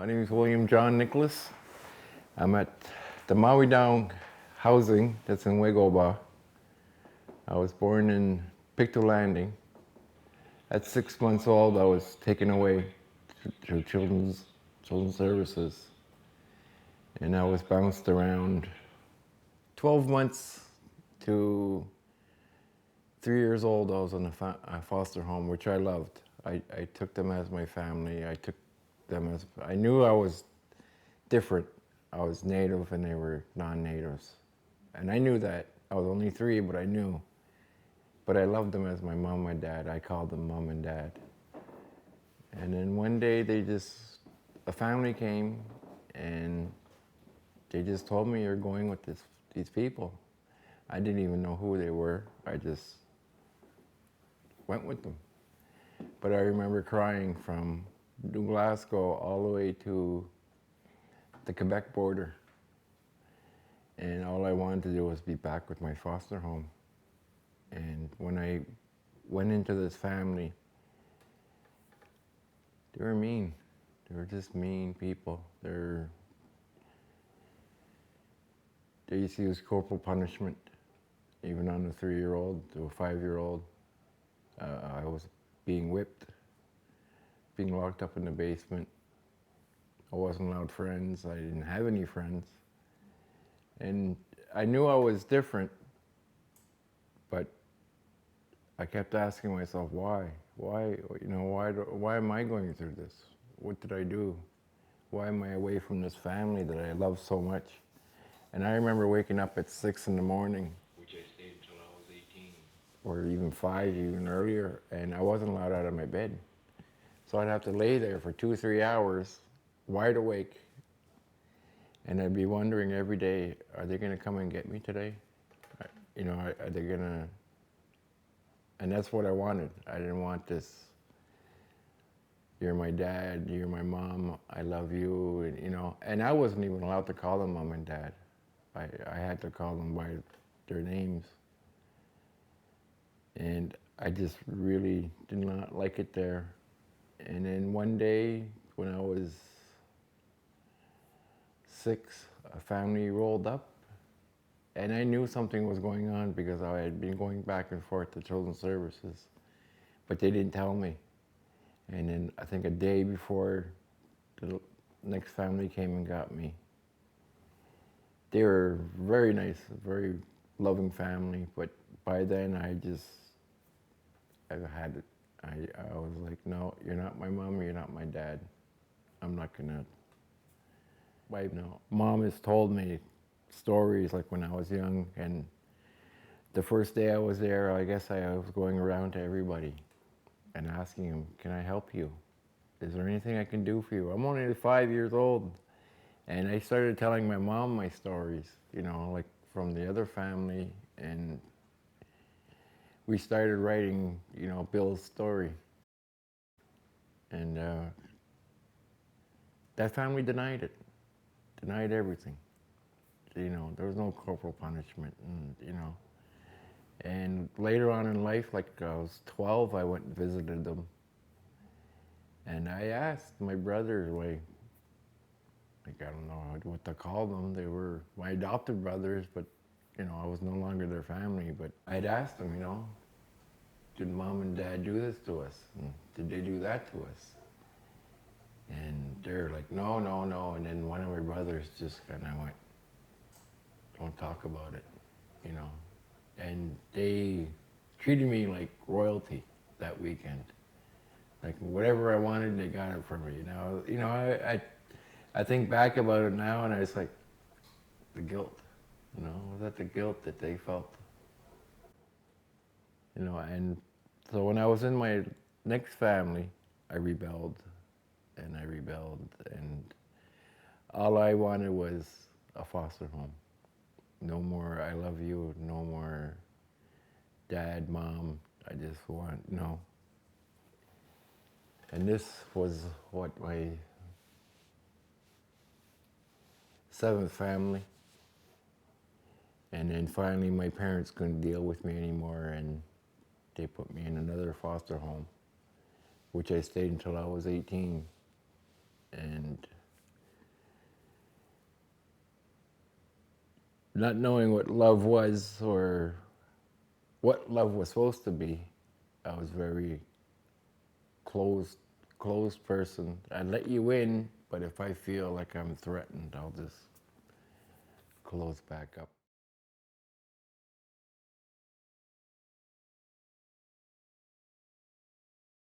My name is William John Nicholas. I'm at the Mawita'mk housing that's in Wegoba. I was born in Pictou Landing. At 6 months old, I was taken away to children's services, and I was bounced around 12 months to 3 years old. I was in a foster home, which I loved. I took them as my family. I knew I was different. I was native and they were non-natives. And I knew that. I was only 3, but I knew. But I loved them as my mom and dad. I called them mom and dad. And then one day a family came and they just told me, you're going with these people. I didn't even know who they were. I just went with them. But I remember crying from New Glasgow all the way to the Quebec border. And all I wanted to do was be back with my foster home. And when I went into this family, they were mean. They were just mean people. They used to use corporal punishment, even on a 3-year-old to a 5-year-old. I was being whipped, being locked up in the basement. I wasn't allowed friends. I didn't have any friends. And I knew I was different, but I kept asking myself, why? Why am I going through this? What did I do? Why am I away from this family that I love so much? And I remember waking up at 6 in the morning, which I stayed until I was 18, or even 5, even earlier, and I wasn't allowed out of my bed. So I'd have to lay there for 2 or 3 hours, wide awake, and I'd be wondering every day, are they going to come and get me today? Are they going to... And that's what I wanted. I didn't want this, you're my dad, you're my mom, I love you, and I wasn't even allowed to call them mom and dad. I had to call them by their names. And I just really did not like it there. And then one day, when I was 6, a family rolled up, and I knew something was going on because I had been going back and forth to children's services, but they didn't tell me. And then I think a day before the next family came and got me, they were very nice, very loving family, but by then I had it. I was like, no, you're not my mom, you're not my dad. I'm not gonna. Mom has told me stories like when I was young, and the first day I was there, I guess I was going around to everybody and asking them, can I help you? Is there anything I can do for you? I'm only 5 years old. And I started telling my mom my stories, like from the other family, and we started writing, Bill's story. And that family denied it, denied everything. There was no corporal punishment, And later on in life, like I was 12, I went and visited them. And I asked my brothers, I don't know what to call them. They were my adopted brothers, but I was no longer their family. But I'd asked them, did mom and dad do this to us? And did they do that to us? And they're like, no, no, no. And then one of my brothers just kind of went, don't talk about it, And they treated me like royalty that weekend. Like whatever I wanted, they got it for me. I think back about it now, and it's like the guilt. Was that the guilt that they felt? And so when I was in my next family, I rebelled, and all I wanted was a foster home. No more I love you, no more dad, mom, I just want, And this was what, my 7th family. And then finally my parents couldn't deal with me anymore, and they put me in another foster home, which I stayed until I was 18. And not knowing what love was or what love was supposed to be. I was very closed person. I let you in, but if I feel like I'm threatened, I'll just close back up.